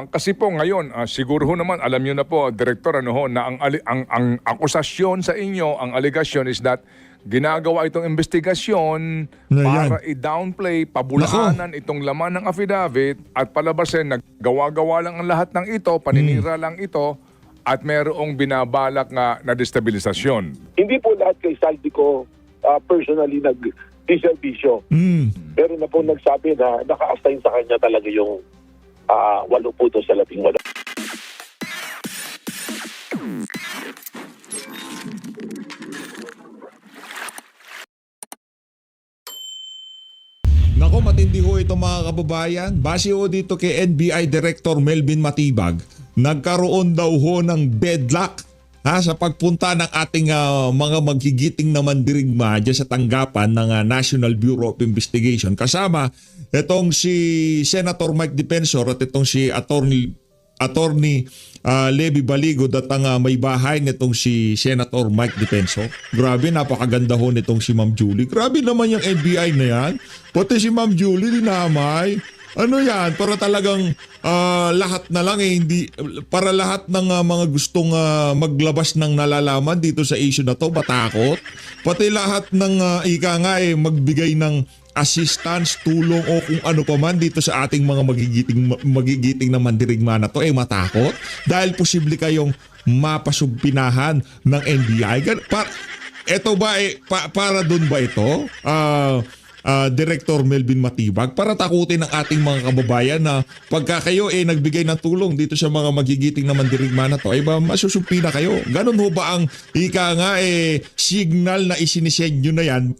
Kasi po ngayon, siguro ho naman alam niyo na po, Direktor, ano ho, na ang akusasyon sa inyo, ang allegation is that ginagawa itong investigasyon Na yan. para i-downplay, pabulaanan itong laman ng affidavit at palabasin na gawa-gawa lang ang lahat ng ito, paninira lang ito, at merong binabalak na destabilisasyon. Hindi po lahat kay Saldico personally nag-diservisyo. Pero na po nagsabi na naka-assign sa kanya talaga yung 8 po doon sa 18. Nako, matindi ho ito mga kababayan. Base ho dito kay NBI Director Melvin Matibag, nagkaroon daw ho ng deadlock sa pagpunta ng ating mga maghigiting na mandirigma dyan sa tanggapan ng National Bureau of Investigation. Kasama itong si Senator Mike Defensor at itong si Attorney Levy Baligod at ang may bahay nitong si Senator Mike Defensor. Grabe, napakaganda ho nitong si Ma'am Julie. Grabe naman yung NBI na yan. Pati si Ma'am Julie dinamay. Ano yan? Para talagang lahat na lang hindi para lahat ng mga gustong maglabas ng nalalaman dito sa issue na to matakot. Pati lahat ng magbigay ng assistance, tulong o kung ano pa man dito sa ating mga magigiting na mandirigma na to matakot dahil posible kayong mapasumpinahan ng NBI. Ito ba para doon ba ito? Director Melvin Matibag, para takutin ng ating mga kababayan na pagka kayo nagbigay ng tulong dito sa mga magigiting na mandirigma na to masusumpina kayo. Ganun ho ba ang signal na isinisend nyo na yan?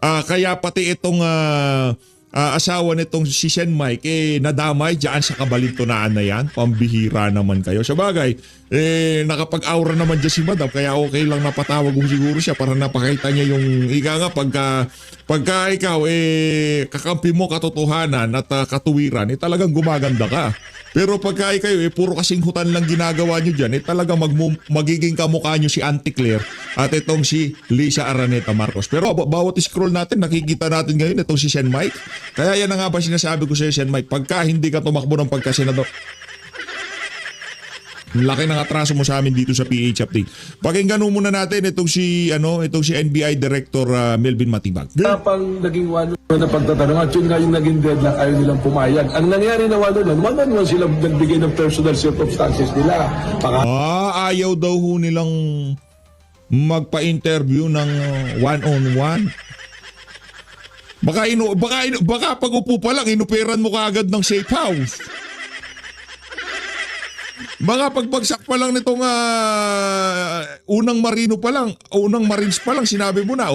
Kaya pati itong asawa nitong si Sen Mike nadamay dyan sa kabalintunaan na yan. Pambihira naman kayo. Sa bagay, nakapag-aura naman dyan si Madam, kaya okay lang napatawag ko siguro siya para napakita niya yung pagka ikaw kakampi mo katotohanan at katuwiran, talagang gumaganda ka. Pero pagka kayo puro kasinghutan lang ginagawa nyo dyan, talagang magiging kamukha nyo si Auntie Claire at itong si Lisa Araneta Marcos. Pero bawat scroll natin, nakikita natin ngayon itong si Sen Mike. Kaya yan na nga ba sinasabi ko sa Sen Mike, pagka hindi ka tumakbo ng pagkasenador, laki ng atraso mo sa amin dito sa PH Update. Pakinggan mo muna natin itong si NBI Director Melvin Matibag. Pang naging one na pagtatanong at yun nga yung naging deadlock, ayaw nilang pumayag. Ang nangyari na one-on-one sila nagbigay ng personal circumstances nila. Ayaw daw ho nilang magpa-interview ng one-on-one. Baka pag upo pa lang, inuperan mo kaagad ng safe house. Mga pagbagsak pa lang nitong unang Marines pa lang, sinabi mo na,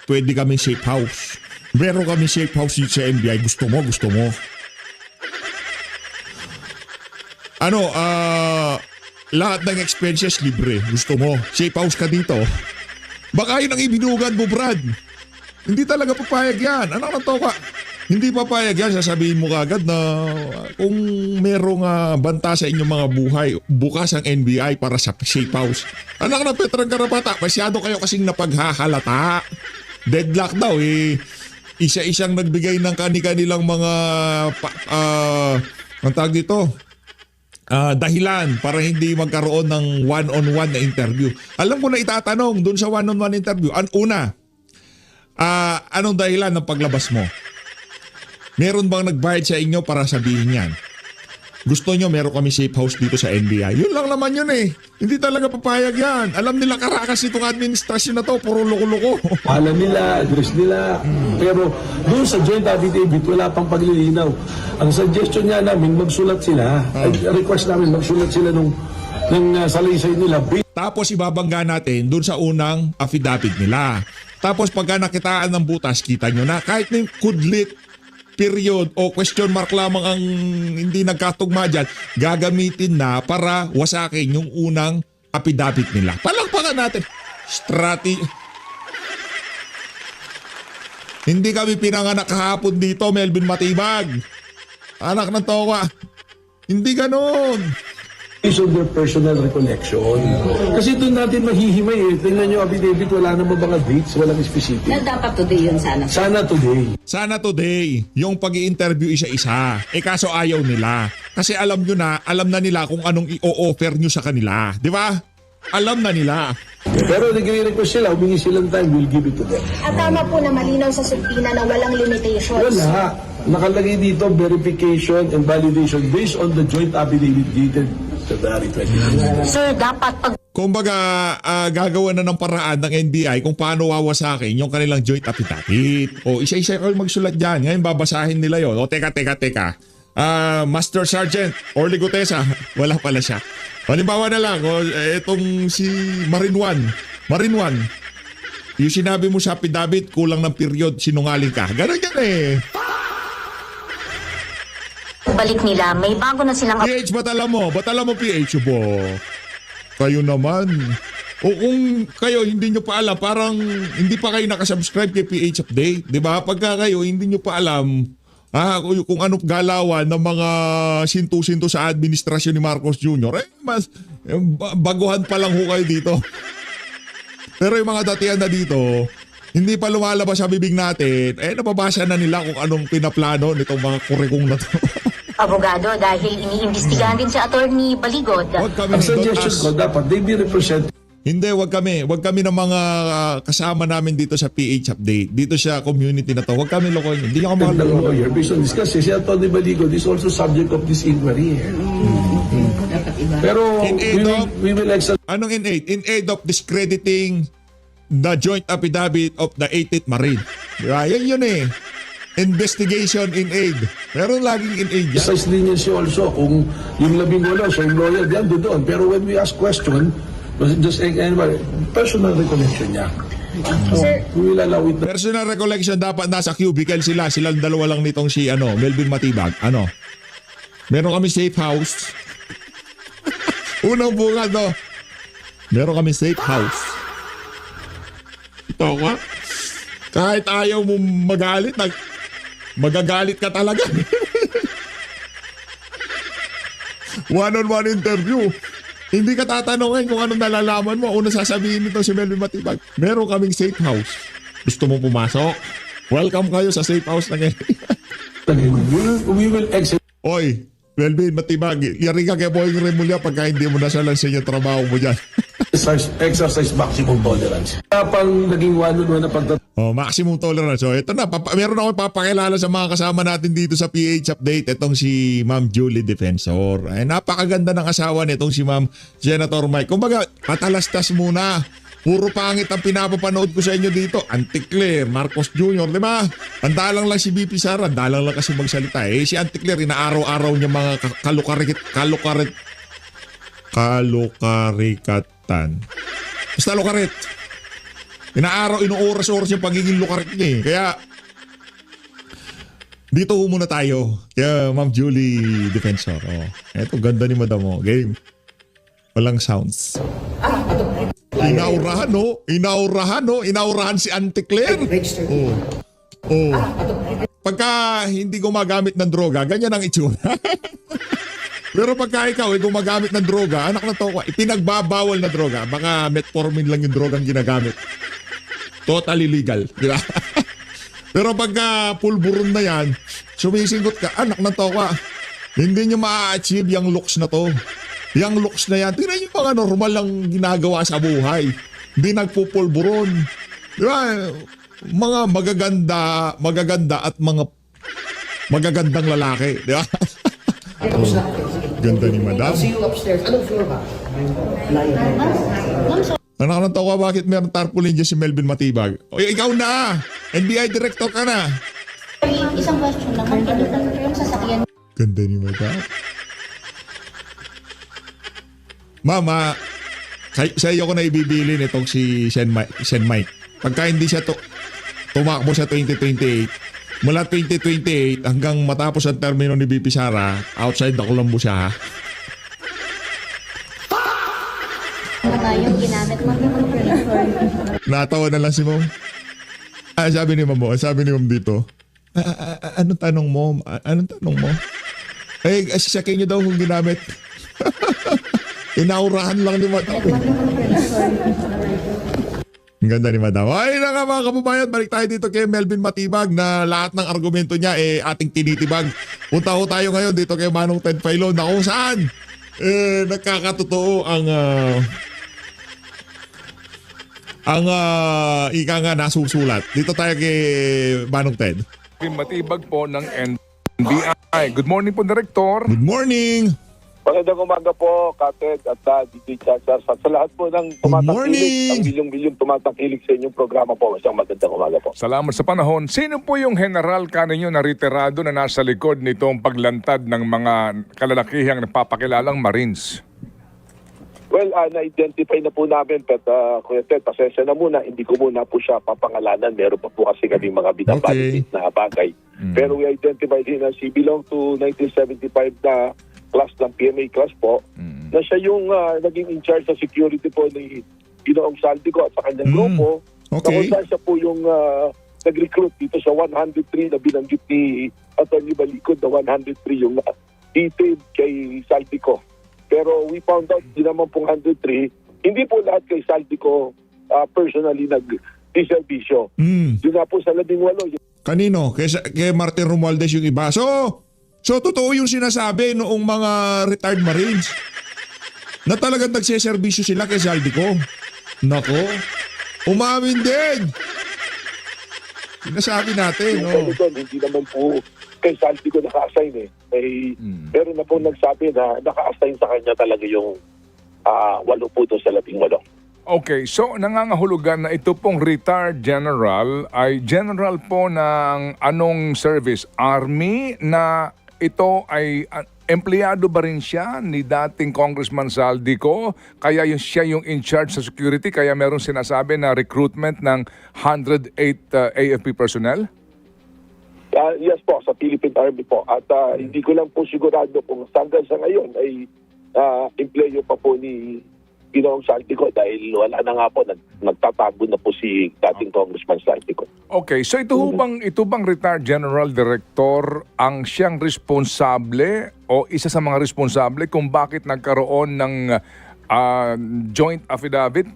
pwede kami safe house. Meron kami safe house dito sa NBI. Gusto mo? Lahat ng expenses libre. Gusto mo? Safe house ka dito. Baka yun ang ibinugan mo, Brad. Hindi talaga papayag yan. Anak ng toka. Hindi papayag yan. Sasabihin mo kagad na kung merong banta sa inyong mga buhay, bukas ang NBI para sa safe house. Anak ng Petrang Karapata, masyado kayo kasing napaghahalata. Deadlock daw Isa-isang nagbigay ng kanilang mga ang tawag dito, dahilan para hindi magkaroon ng one-on-one na interview. Alam ko na itatanong dun sa one-on-one interview. Anong dahilan ng paglabas mo? Meron bang nagbayad sa inyo para sabihin yan? Gusto nyo meron kami safe house dito sa NBI? Yun lang naman yun Hindi talaga papayag yan. Alam nila karakas itong administrasyon na to. Puro loko-loko. Alam nila, address nila. Pero doon sa joint affidavit, wala pang paglilinaw. Ang suggestion niya namin, magsulat sila. Request namin, magsulat sila ng salaysay nila. Tapos ibabangga natin doon sa unang affidavit nila. Tapos pagka nakitaan ng butas, kita nyo na kahit may kudlit, period o question mark lamang ang hindi nagkatugma dyan, gagamitin na para wasakin yung unang affidavit nila. Palakpakan natin. Hindi kami pinanganak kahapon dito, Melvin Matibag. Anak ng toka. Hindi ganon. based on their personal recollection. Kasi doon natin mahihimay eh. Tingnan nyo, affidavit, wala naman mga dates, walang specific. Na dapat today yun sana. Sana today. Sana today, yung pag-i-interview isa-isa. Kaso ayaw nila. Kasi alam na nila kung anong i-offer nyo sa kanila. Di ba? Alam na nila. Pero nagre-request sila, humingi silang time, we'll give it to them. At tama po na malinaw sa subpina na walang limitations. Wala. Nakalagay dito, verification and validation based on the joint affidavit dated February 20. Sir, dapat pag Kumbaga, gagawa na ng paraan ng NBI kung paano wawasakin yung kanilang joint affidavit. O isa-isa kayo magsulat dyan. Ngayon babasahin nila yon. O teka. Master Sergeant Orly Gutesa, wala pala siya. Halimbawa na lang, itong si Marine 1. Yung sinabi mo sa affidavit, kulang ng period, sinungaling ka. Ganun yan eh. balik nila, may bago na silang PH, ba't alam mo PH bo? Kayo naman. O kung kayo hindi nyo pa alam, parang hindi pa kayo nakasubscribe kay PH Update. Di ba? Pagka kayo hindi nyo pa alam kung anong galawan ng mga sintu-sintu sa administrasyon ni Marcos Jr., baguhan pa lang ho kayo dito. Pero yung mga datihan na dito, hindi pa lumalabas sa bibig natin, nababasa na nila kung anong pinaplano nitong mga kurikong na to. abogado dahil iniimbestigahan din si Attorney Baligod. Huwag kami Ang suggestion ko, dapat they be represented. Hindi, wag kami ng mga kasama namin dito sa PH Update. Dito sa community na to. Wag kami lokohin. Hindi ako mga ng lawyer based on this kasi si Atty. Baligod is also subject of this inquiry. Pero In aid of- we will exercise Anong in aid? In aid of discrediting the joint affidavit of the 18th Marine. Diba? Yan yun eh. Investigation in aid. Meron laging in aid yan. leniency also kung yung 18 siya yung lawyer diyan doon. Pero when we ask question, just personal recollection niya. Sir, We will allow it. Personal recollection, dapat nasa cubicle sila. Silang dalawa lang nitong si Melvin Matibag. Meron kami safe house. Unang bunga no. Meron kami safe house. Ito ka. Kahit ayaw mo magalit, magagalit ka talaga. One-on-one interview. Hindi ka tatanungin kung anong nalalaman mo. Una sasabihin nito si Melvin Matibag. Meron kaming safe house. Gusto mo pumasok? Welcome kayo sa safe house na ngayon. We will exercise Oy, Melvin Matibag, yari ka kay Boying Remulla pagka hindi mo nasalansin yung trabaho mo dyan. maximum tolerance. Pang naging one-on-one na Maximum tolerance. So, ito na. Meron ako papakilala sa mga kasama natin dito sa PH Update. Itong si Ma'am Julie Defensor. Napakaganda ng asawa nitong si Ma'am Senator Mike. Kumbaga, patalastas muna. Puro pangit ang pinapapanood ko sa inyo dito. Auntie Claire, Marcos Jr., di ba? Andalang lang si BP Sara. Andalang lang kasi magsalita. Si Auntie Claire, inaaraw-araw niya mga kalukarikatan. Basta lukarit. Inuoras-oras yung pagiging lukarit niya eh. Kaya, dito muna tayo. Kaya Ma'am Julie Defensor. Eto, ganda ni Madam mo. Game. Walang sounds. Inaurahan si Auntie Claire. Pagka hindi gumagamit ng droga, ganyan ang itsura. Pero pagka ikaw gumagamit ng droga, anak na to, ipinagbabawal na droga. Baka metformin lang yung drogang ginagamit. Totally legal. Di ba? Pero pagka pulburon na yan, sumisinggot ka, anak na to ka. Hindi nyo ma-achieve yung looks na to. Yung looks na yan, tingnan yung mga normal lang ginagawa sa buhay. Hindi nagpupulburon. Di ba? Mga magaganda at mga magagandang lalaki. Di ba? Ganda ni Madam. See you upstairs. Anong floor ba? Anak ng tawa, bakit meron tarpaulin dyan si Melvin Matibag? O ikaw na! NBI director ka na! isang question lang. Yung sasakyan Ganda ni Madam. Mama, sa iyo ko na ibibili nitong si Sen Mike. Pagka hindi siya tumakbo sa 2028, mula 2028 hanggang matapos ang termino ni BP Sara, outside the Colombo siya ha. na yung ginamit mo. Natawa na lang si Mom. Sabi ni Mom dito, anong tanong mo? Anong tanong mo? Sasakin niyo daw kung ginamit. Inaurahan lang ni Madam. Ang ganda ni Madam. Ay na nga mga kababayan, balik tayo dito kay Melvin Matibag na lahat ng argumento niya ating tinitibag. Punta ho tayo ngayon dito kay Manong Ted Filon na kung saan nagkakatotoo ang ika nga nasusulat. Dito tayo kay Manong Ted. Matibag po ng NBI. Good morning po, Director. Good morning! Magandang umaga po, Kated at DJ Chacha. Sa lahat po ng morning! tumatangkilik, ang milyong-milyong tumatangkilik sa inyong programa po. Isang magandang umaga po. Salamat sa panahon. Sino po yung general kaninyo na retirado na nasa likod nitong paglantad ng mga kalalakihang napapakilalang Marines? Well, na-identify na po namin, but Kuya Ted, pasensya na muna, hindi ko muna po siya papangalanan. Meron pa po kasi kami mga binabalidate na bagay. Pero we identified him as he belonged to 1975 na class ng PMA class po, na siya yung naging in charge sa security po ni Ginoong Saldico at sa kanyang grupo. Okay. Na kung saan siya po yung nag-recruit dito sa 103 na binanggit ni Atty. Balicod na 103 yung detailed kay Saldico. Pero we found out, di naman pong 103, hindi po lahat kay Saldico personally nag-diservisyo. Yun na po sa 18. Kanino? Kay Martin Romualdez yung iba. So totoo yung sinasabi noong mga retired Marines na talagang nagseservisyo sila kay Saldico. Nako, umamin din. Sinasabi natin, no? Hindi naman po kay Saldico naka-assign meron na po nagsabi na naka-assign sa kanya talaga yung 8 po doon sa 18. Okay, so nangangahulugan na ito pong retired general ay general po ng anong service? Army na ito ay empleyado ba rin siya ni dating Congressman Saldico? Kaya siya yung in charge sa security kaya meron sinasabi na recruitment ng 108 AFP personnel? Yes po, sa Philippine Army po. At hindi ko lang po sigurado kung hanggang sa ngayon ay empleyo pa po ni Ginoong Saldico dahil wala na nga po, nagtatago na po si dating Congressman Saldico. Okay, so ito bang retired general director ang siyang responsable o isa sa mga responsable kung bakit nagkaroon ng joint affidavit,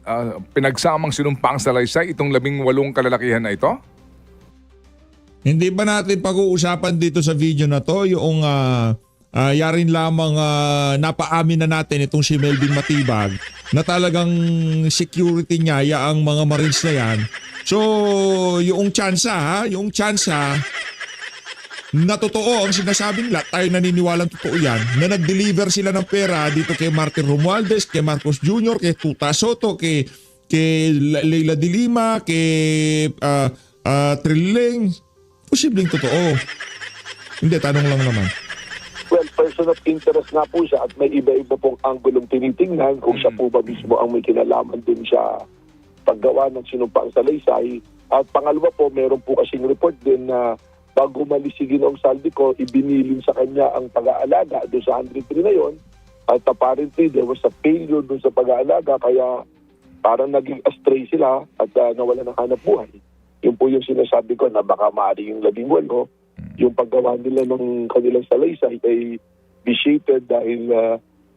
pinagsamang sinumpang salaysay itong 18 kalalakihan na ito? Hindi ba natin pag-uusapan dito sa video na to yung yarin lamang napaamin na natin itong si Melvin Matibag na talagang security niya ang mga Marines na yan. So, yung tsansa na totoo ang sinasabing lahat, tayo naniniwalang totoo yan, na nag-deliver sila ng pera dito kay Martin Romualdez, kay Marcos Jr., kay Tuta Soto, kay Leila de Lima, kay Trilling. Posibleng totoo. Hindi, tanong lang naman. Well, person of interest nga po siya at may iba-iba pong anggulong tinitingnan kung siya po ba mismo ang may kinalaman din siya paggawa ng sinumpang salaysay. At pangalawa po, meron po kasing report din na bago umalis si Ginoong Saldico, ibinilin sa kanya ang pag-aalaga doon sa 103 na yon. At apparently, there was a failure doon sa pag-aalaga kaya parang naging astray sila at nawala ng hanap buhay. Yun po yung sinasabi ko na baka maaari yung 18, yung paggawa nila ng kanilang salaysay ay vitiated dahil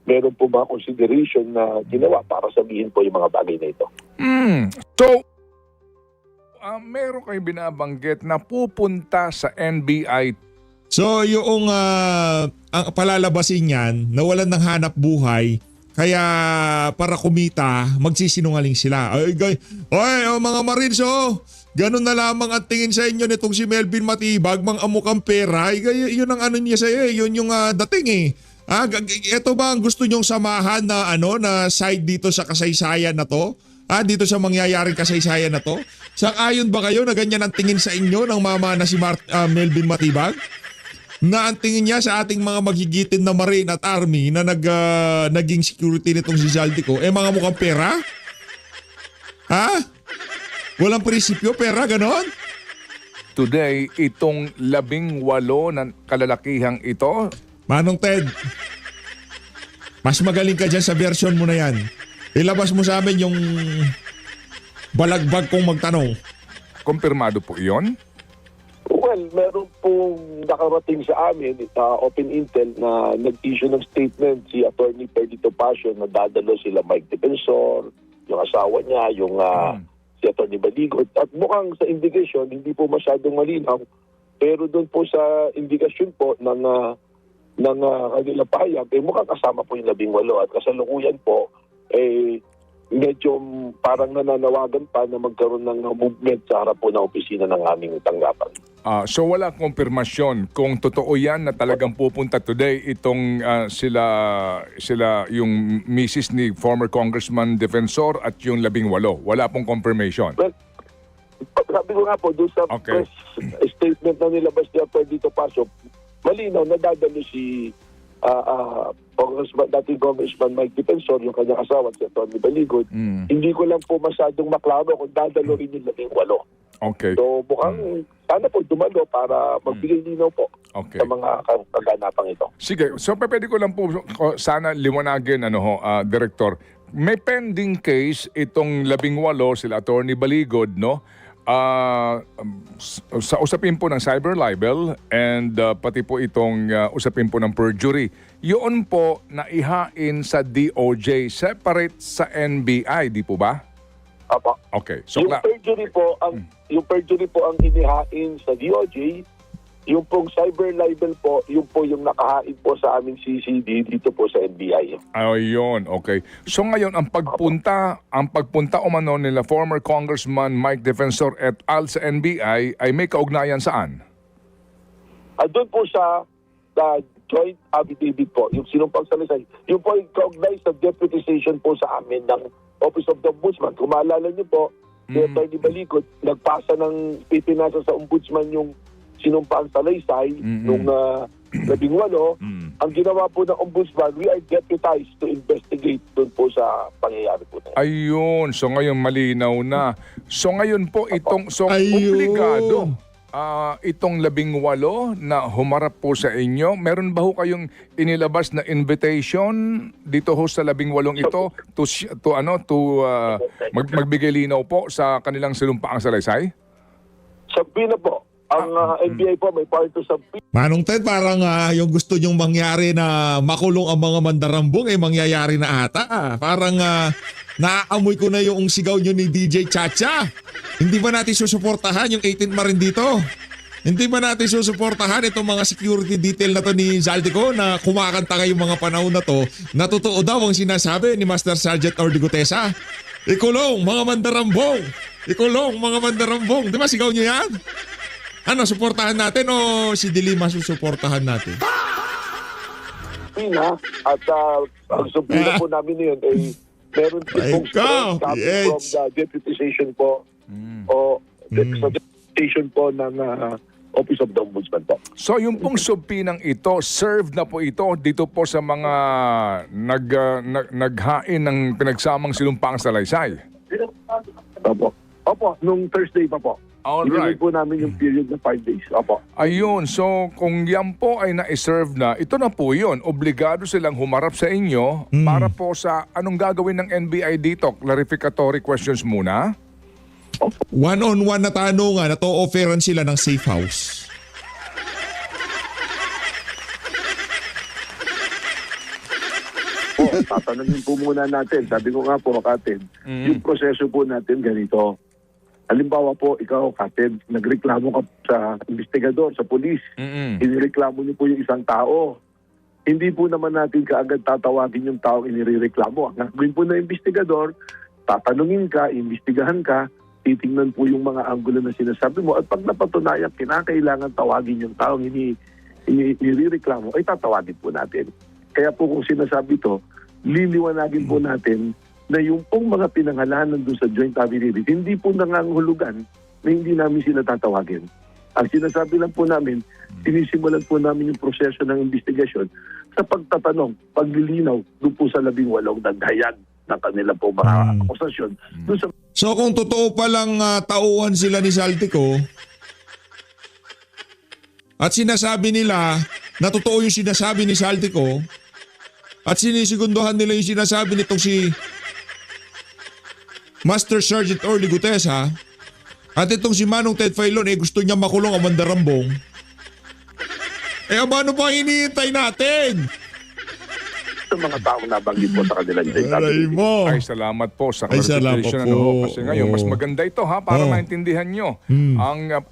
meron po mga consideration na ginawa para sabihin po yung mga bagay na ito. So, meron kayo binabanggit na pupunta sa NBI. So yung ang palalabasin yan, nawalan ng hanap buhay, kaya para kumita, magsisinungaling sila. Ay mga Marines, ganun na lamang ang tingin sa inyo nitong si Melvin Matibag, mang amukang pera. Yun ang ano niya sa'yo, yun yung dating ito ba ang gusto nyong samahan na na side dito sa kasaysayan na to? Dito sa mangyayaring kasaysayan na to? Sang-ayon ba kayo na ganyan ang tingin sa inyo ng mama na si Melvin Matibag? Na ang tingin niya sa ating mga magigitin na Marine at Army na naging security nitong si Saldico, mga mukhang pera? Walang prinsipyo, pera, ganon? Today, itong 18 na kalalakihang ito, Manong Ted, mas magaling ka dyan sa version mo na yan. Ilabas mo sa amin yung balagbag kong magtanong. kumpirmado po iyon? Well, meron pong nakarating sa amin, open intel, na nag-issue ng statement si Attorney Perdito Passion na dadalo sila Mike Defensor, yung asawa niya, yung si Attorney Baligot. At mukhang sa indication, hindi po masyadong malinaw, pero doon po sa indikasyon po ng kanila pahayag, mukhang kasama po yung 18 at kasalukuyan po, medyo parang nananawagan pa na magkaroon ng movement sa harap po ng opisina ng aming tanggapan. So wala kumpirmasyon kung totoo yan na talagang pupunta today itong sila yung misis ni former Congressman Defensor at yung 18. Wala pong confirmation. Well, sabi ko nga po, doon sa Okay. press statement na nilabas ni Perdito Pasio, malinaw na dadalo si dating Congressman Mike Defensor, yung kanyang asawa, si Atty. Baligot. Hindi ko lang po masyadong maklaro kung dadalo rin yung 18. Okay. So mukhang sana po dumalo para magbigay linaw po Okay. sa mga kaganapang ito. Sige, so pwede ko lang po sana liwanagin, Director. May pending case itong 18, sila Attorney Baligod, no? Sa usapin po ng cyber libel and pati po itong usapin po ng perjury. Yun po naihain sa DOJ, separate sa NBI, di po ba? Apa. Okay. So, Yung perjury po ang inihain sa DOJ. Yung pong cyber libel po, yung po yung nakahain po sa aming CCD dito po sa NBI. ayun, okay. So ngayon, ang pagpunta umano nila former Congressman Mike Defensor et al. Sa NBI ay may kaugnayan saan? Doon po sa joint affidavit po, yung sinumpang salisay, yung po yung kaugnay sa deputization po sa amin ng Office of the Ombudsman. Kung maalala niyo po, si Atty. Baligot, nagpasa ng ipinasa sa Ombudsman yung sinumpang salaysay nung 18. Ang ginawa po ng Ombudsman, we are deputized to investigate doon po sa pangyayari po na yun. Ayun, so ngayon malinaw na. So ngayon po itong Ayun. obligado itong 18 na humarap po sa inyo. Meron ba ho kayong inilabas na invitation dito ho sa 18 ito magbigay linaw po sa kanilang sinumpaang salaysay? Sabi na po, ang NBI po may part to subpoena. Manong Ted, parang yung gusto nyong mangyari na makulong ang mga mandarambong mangyayari na ata. Parang naaamoy ko na yung sigaw nyo ni DJ Chacha. Hindi ba natin susuportahan yung 18 Marin dito? Hindi ba natin susuportahan itong mga security detail na to ni Zaldico na kumakanta ngayong mga panahon na to na totoo daw ang sinasabi ni Master Sergeant Orly Gutesa? Ikulong mga mandarambong! Ikulong mga mandarambong! Di ba sigaw nyo yan? Ano, suportahan natin o si Dilima susuportahan natin? At ang subpoena po namin yun ay meron pong copy from the deputization po o sa deputization po ng Office of the Ombudsman po. So yung pong subpinang ito, served na po ito dito po sa mga naghain ng pinagsamang sinumpaang salaysay? Opo, nung Thursday pa po. Alright. Inilay po namin yung period na 5 days. Opo. Ayun, so kung yan po ay na-serve na, ito na po yun. Obligado silang humarap sa inyo para po sa anong gagawin ng NBI dito. Clarificatory questions muna. One-on-one na tanungan at o-offeran sila ng safe house. Tatanungin po muna natin. Sabi ko nga po, Kapatid, yung proseso po natin ganito. Halimbawa po, ikaw, Kapatid, nagreklamo ka sa investigador, sa polis. Inireklamo niyo po yung isang tao. Hindi po naman natin kaagad tatawagin yung taong inireklamo. Ang gagawin po na investigador, tatanungin ka, imbestigahan ka, titingnan po yung mga anggulo na sinasabi mo. At pag napatunayan, kinakailangan tawagin yung taong inireklamo, ay tatawagin po natin. Kaya po kung sinasabi to, liliwanagin po natin na yung pong mga pinangalanan doon sa joint affidavit, hindi po nangangahulugan na hindi namin sila tatawagin. Ang sinasabi lang po namin, sinisimulan po namin yung proseso ng investigasyon sa pagtatanong, paglilinaw doon po sa 18 naghayag ng kanila po mga akusasyon. So kung totoo palang tauhan sila ni Zaldico at sinasabi nila na totoo yung sinasabi ni Zaldico at sinisigunduhan nila yung sinasabi nitong si Master Sergeant Orly Gutesa, At itong si Manong Ted Filon, gusto niya makulong ang Mandarambong. Ano pa hinihintay natin? Sa mga taong nabanggit po sa kanilang joint Aray affidavit. mo. Ay, salamat po sa Ay, salamat clarification. po. Kasi ngayon, mas Oo. maganda ito para Oo. maintindihan nyo.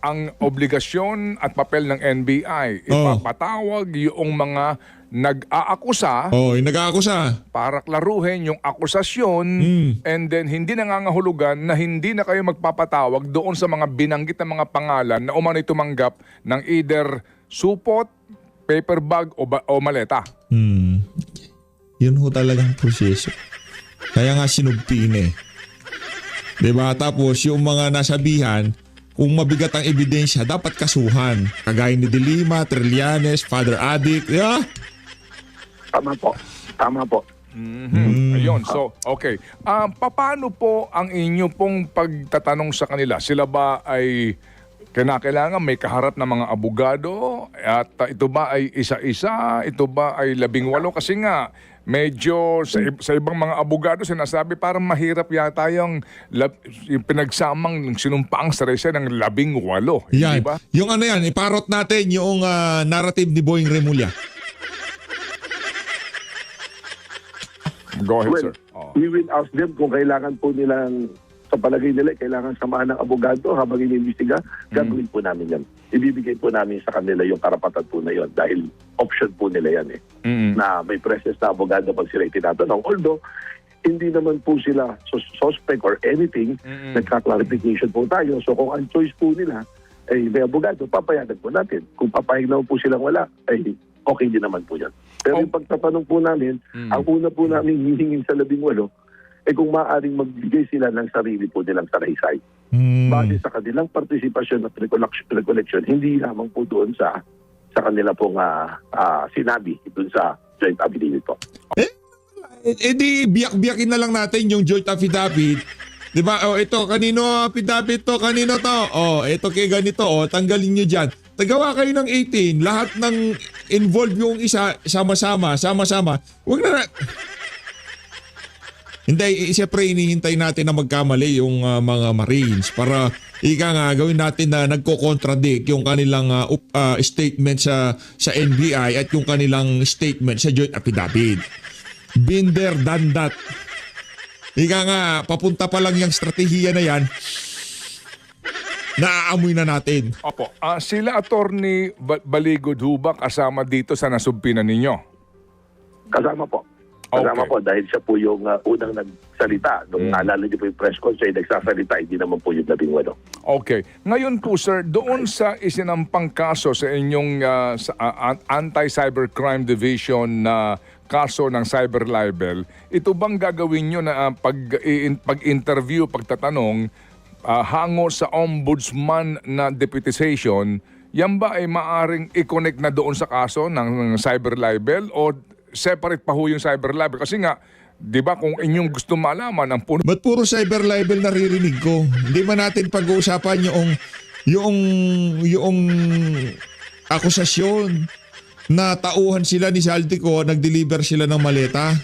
Ang obligasyon at papel ng NBI, ipapatawag yung mga nag-aakusa Yung nag-aakusa. para klaruhin yung akusasyon and then hindi nangangahulugan na hindi na kayo magpapatawag doon sa mga binanggit na mga pangalan na umano'y tumanggap ng either supot, paper bag o maleta. Yun ho talagang proseso. Kaya nga sinugtin eh. Diba? Tapos yung mga nasabihan, kung mabigat ang ebidensya, dapat kasuhan. Kagaya ni De Lima, Trillanes, Father Adik. Yeah? Tama po. Tama po. Ayun. So, okay. Paano po ang inyo pong pagtatanong sa kanila? Sila ba ay kinakailangan may kaharap na mga abogado? At ito ba ay isa-isa? Ito ba ay 18? Kasi nga, medyo sa ibang mga abogado sinasabi parang mahirap yata yung pinagsamang sinumpaang saresa ng 18. Yan. Di ba? Yung ano yan, iparot natin yung narrative ni Boying Remulla. Go ahead, Well, sir. Oh. we will ask them kung kailangan po nilang, sa palagay nila, kailangan samahan ng abogado habang iniimbestiga. Gagawin po namin yan. Ibibigay po namin sa kanila yung karapatan po na yun dahil option po nila yan na may presence na abogado pag sila tinatanong. Although, hindi naman po sila suspect or anything, nagka-clarification po tayo. So kung ang choice po nila ay may abogado, papayagan po natin. Kung papayag naman po silang wala, ay okay din naman po yan. Pero yung pagtatanong po namin, ang una po namin hihingin sa 18, kung maaaring magbigay sila ng sarili po nilang salaysay. Base sa kanilang partisipasyon at recollection, hindi lamang po doon sa kanila pong sinabi doon sa joint affidavit po. Di biyak-biyakin na lang natin yung joint affidavit. Di ba? Ito, kanino affidavit to? Kanino to? Ito kay ganito. Tanggalin nyo dyan. Tagawa kayo ng 18. Lahat ng involved yung isa, sama-sama. Huwag na. Hindi, siyempre inihintay natin na magkamali yung mga Marines para gawin natin na nagko-contradict yung kanilang statement sa NBI at yung kanilang statement sa joint affidavit. Been there, done that. Papunta pa lang yung strategiya na yan, naaamoy na natin. Opo. Sila Attorney Baligod ba kasama dito sa nasumpinan ninyo? Kasama po. Kasama Okay. po dahil siya po yung unang nagsalita. Nung naalala niyo po yung press con, siya yung nagsasalita, hindi naman po yung 18. Okay. Ngayon po sir, doon sa isinampang kaso sa inyong Anti-Cybercrime Division na kaso ng cyber libel, ito bang gagawin nyo na pag-interview, pagtatanong, hango sa ombudsman na deputization, yan ba ay maaring i-connect na doon sa kaso ng cyber libel o separate pa ho yung cyber libel? Kasi nga, di ba kung inyong gusto malaman ang puno Ba't puro cyber libel naririnig ko? Hindi ba natin pag-uusapan yung akusasyon na tauhan sila ni Saldico, nag-deliver sila ng maleta?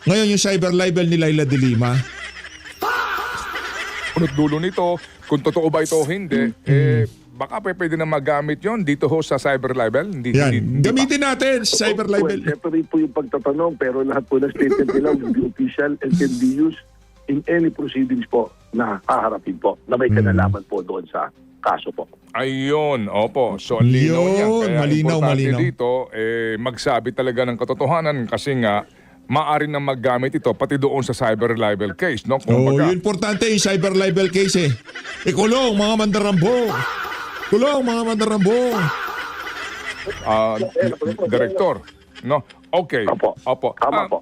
Ngayon yung cyber libel ni Laila de Lima. punot dulo nito, kung totoo ba ito o hindi, baka pwede na magamit yon dito ho sa cyber libel. Hindi pa. Gamitin natin sa cyber libel. Well, separate po yung pagtatanong, pero lahat po ng statement nila will be official and can be used in any proceedings po na haharapin po, na may kinalaman po doon sa kaso po. Ayun, opo. So, ang linaw niyan. Yun, Kaya malinaw, importante malinaw. dito, magsabi talaga ng katotohanan kasi nga, maaari na maggamit ito pati doon sa cyber libel case, no? Yung importante yung cyber libel case eh. Kulong mga mandarambong. Kulong mga mandarambong. Director, no? Okay. Opo. Tama po.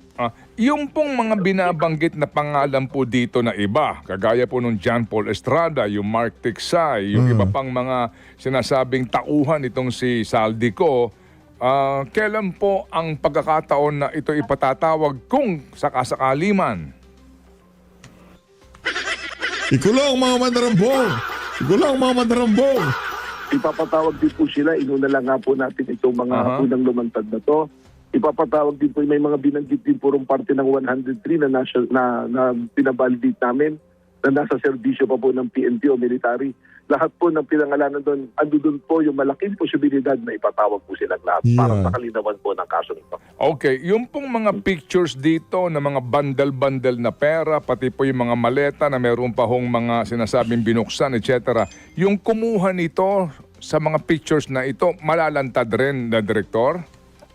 Yung pong mga binabanggit na pangalan po dito na iba, kagaya po nung John Paul Estrada, yung Mark Tiksay, yung iba pang mga sinasabing tauhan itong si Saldico, kailan po ang pagkakataon na ito ipatatawag kung sakasakali man? Ikulong mga mandarambong. Ikulong mga mandarambong. Ipapatawag din po sila, inuna lang nga po natin itong mga unang lumantad na to. Ipapatawag din po, may mga binanggit din purong parte ng 103 na pinabalidate namin na nasa serbisyo pa po ng PNP o military. lahat po ng pinangalanan doon, ando doon po yung malaking posibilidad na ipatawag po silang lahat para Yeah. sa kalinawan po ng kaso nito. Okay, yung pong mga pictures dito na mga bandal-bandal na pera, pati po yung mga maleta na meron pa hong mga sinasabing binuksan, etc. Yung kumuha nito sa mga pictures na ito, malalantad rin na Direktor?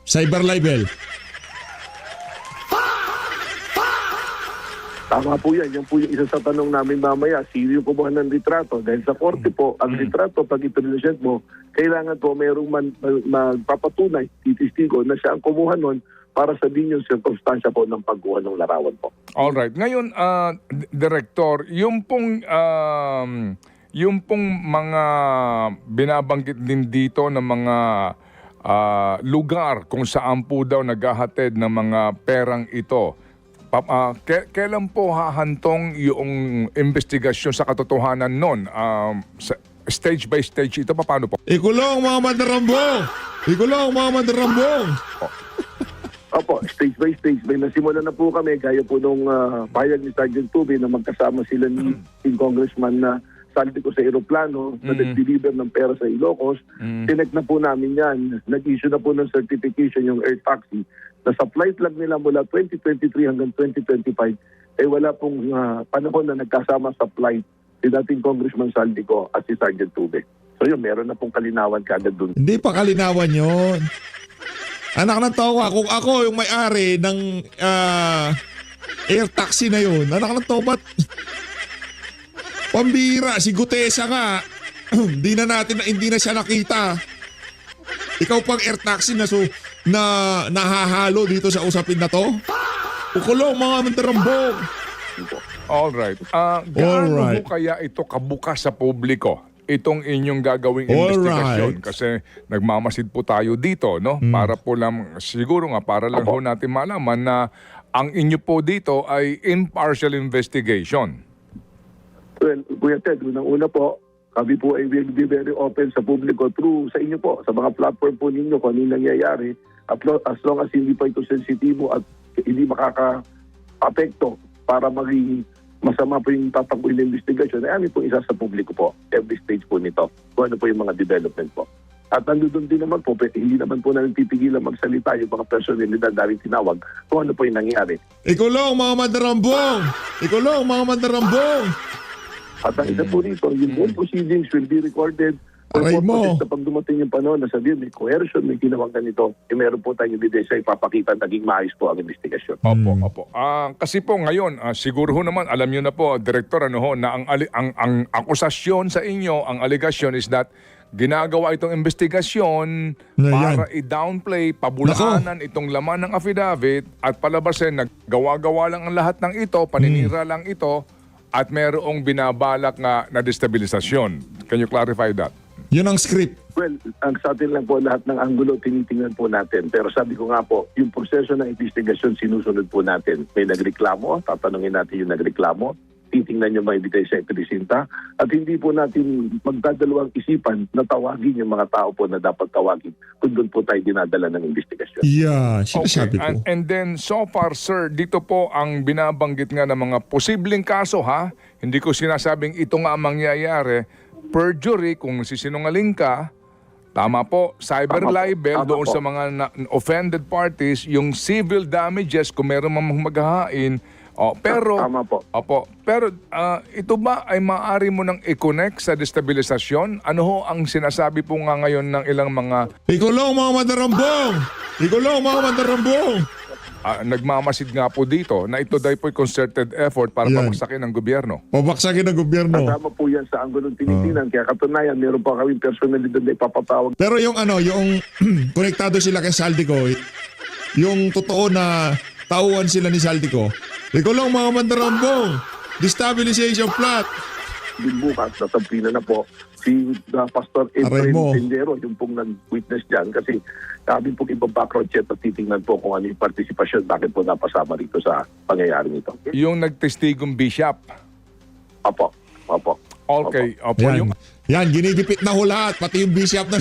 Cyber libel. Tama po yan. Yan po yung isa sa tanong namin mamaya. Sino yung kumuha ng litrato? Dahil sa korte po, ang litrato, pag ipipresent mo, kailangan po mayroong magpapatunay, titistigo na siya ang kumuha nun para sabihin yung circumstansya po ng pagkuha ng larawan po. Alright. Ngayon, Director, yung pong mga binabanggit din dito ng mga lugar kung saan po daw naghahatid ng mga perang ito, kailan po hahantong yung investigasyon sa katotohanan nun? Stage by stage ito, paano po? Ikulong mga mandarambong! Ikulong mga mandarambong! Opo, stage by stage. May nasimula na po kami, gaya po nung payag ni Sergeant Tube na magkasama sila ni Congressman na saldi ko sa aeroplano na nag-deliver ng pera sa Ilocos. Tinek na po namin yan. Nag-issue na po ng certification yung air taxi na sa flight lang nila mula 2023 hanggang 2025 wala pong panahon na nagkasama sa flight si dating Congressman Saldico at si Sergeant Tube. So yun, meron na pong kalinawan kaagad dun. Hindi pa kalinawan yon. Anak ng tawa, kung ako yung may-ari ng air taxi na yun, anak ng tawa, ba't pambira, si Gutesa nga, hindi na siya nakita. Ikaw pang air taxi na nahahalo dito sa usapin na to? Ukulong mga mandarambong! Alright. Gaano Alright. po kaya ito kabukas sa publiko? Itong inyong gagawing Alright. investigasyon kasi nagmamasid po tayo dito, no? Para po lang siguro nga para lang ho natin malaman na ang inyo po dito ay impartial investigation. Well, Kuya Ted, unang-una po, kami po ay will be very open sa publiko through sa inyo po, sa mga platform po ninyo kung ano yung nangyayari. As long as hindi pa ito sensitibo at hindi makaka-apekto para maging masama po yung tatakbuhin ng investigasyon, ay amin po isa sa publiko po, every stage po nito, kung ano po yung mga development po. At nandun din naman po, hindi naman po namin pipigilan magsalita yung mga personalidad namin tinawag kung ano po yung nangyari. Ikulong mga mandarambong! Ikulong mga mandarambong! At ang isa po rito, yung buong proceedings will be recorded for Aray mo. purposes na pag dumating yung panahon na sabihin may coercion, may ginawang ganito, meron po tayong ebidensya ipapakita naging maayos po ang investigasyon. Opo. Kasi po ngayon, siguro ho naman, alam nyo na po, Director, na ang akusasyon sa inyo, ang allegation is that ginagawa itong investigasyon Na para i-downplay, pabulaanan itong laman ng affidavit at palabasin, naggawa-gawa lang ang lahat ng ito, paninira lang ito, at merong binabalak na destabilisasyon. Can you clarify that? Yun ang script. Well, ang sa atin lang po lahat ng anggulo tinitingnan po natin. Pero sabi ko nga po, yung proseso ng investigasyon sinusunod po natin. May nagreklamo, tatanungin natin yung nagreklamo, titingnan yung mga ebidensya ipresinta, at hindi po natin magdadalawang isipan na tawagin yung mga tao po na dapat tawagin kung doon po tayo dinadala ng investigasyon. Yeah, sinasabi ko. And then so far, sir, dito po ang binabanggit nga ng mga posibleng kaso, ha? Hindi ko sinasabing ito nga ang mangyayari. Perjury, kung sisinungaling ka, tama po, cyber Tama po. libel Tama doon po. sa mga offended parties, yung civil damages kung meron mang maghahain. Pero Tama po. Pero ito ba ay maaari mo nang i-connect sa destabilisasyon? Ano ho ang sinasabi po nga ngayon ng ilang mga Ikulong mga mandarambong! Ikulong mga mandarambong! nagmamasid nga po dito na ito dahi po'y concerted effort para Yan. pabagsakin ng gobyerno? Pabaksakin ng gobyerno. Kasama po yan sa anggulong tinitingnan. Kaya katunayan, meron pa kami personalidad na ipapatawag. Pero yung yung konektado sila kay Saldico, yung totoo na tauhan sila ni Saldico, ikulong mga mandarambong! Destabilization plot! Din bukas, nasampina na po si Pastor Aray mo. Efrain Tendero, yung pong nag-witness dyan. Kasi kami pong ibang background check at titingnan po kung ano yung participation, bakit po napasama rito sa pangyayari nito. Yung nagtestigong bishop. Opo. Okay. Opo. Yan, Yung, yan ginigipit na ho lahat, pati yung bishop na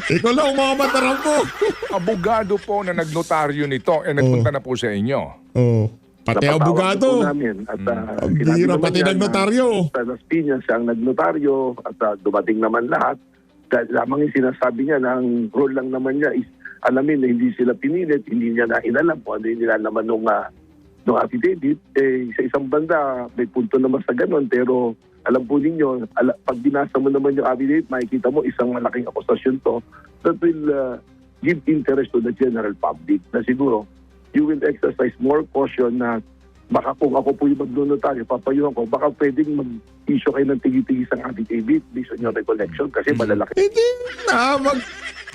Ikulong mga mandarambong! abogado po na nagnotaryo nito nagpunta na po sa inyo. Oh. Pati napatawag abogado. na po namin. At, Ang sinabi bihira, naman pati niya na nagnotaryo. Sa Las Piñas siya ang nagnotaryo at dumating naman lahat. Dahil lamang yung sinasabi niya na ang role lang naman niya is alamin na hindi sila pinilit, hindi niya na inalam kung ano yung nilalaman nung affidavit. Sa isang banda, may punto naman sa ganun, pero alam po ninyo, pag binasa mo naman yung affidavit, makikita mo isang malaking akusasyon to that will give interest to the general public na siguro you will exercise more caution na baka kung ako po yung magnonotaryo, papayuhan ko, baka pwedeng mag-issue kayo ng tigi-tigi sa affidavit based on your recollection kasi malalaki. Hindi na.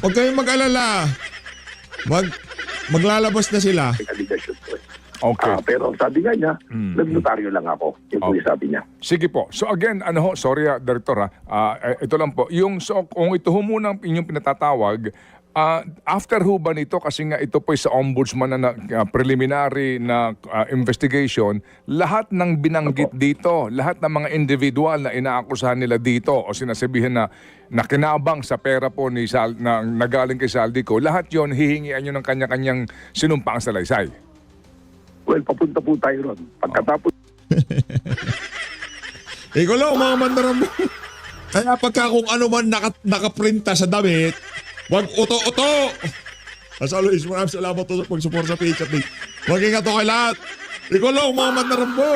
Huwag kayong mag-alala. Maglalabas na sila. Allegation po. Okay. Pero sabi nga niya, nagnotaryo lang ako. Yung po yung sabi niya. Sige po. So again, sorry Director ito lang po. Kung ito ho muna ang inyong pinatatawag, after ho ba nito, kasi nga ito po sa ombudsman na preliminary na investigation, lahat ng binanggit dito, lahat ng mga individual na inaakusahan nila dito o sinasabihan na nakinabang sa pera po ni na nagaling kay Saldico, lahat yon hihingian nyo ng kanya-kanyang sinumpaang salaysay. Well, papunta po tayo ron. Pagkatapos Ikaw lang, mga mandaram mo. Kaya pagka kung ano man nakaprinta sa damit, wag uto-uto. As always, maraming salamat po sa pag-support sa page at mag-ingat to kay lahat. Ikaw lang, mga mandaram mo.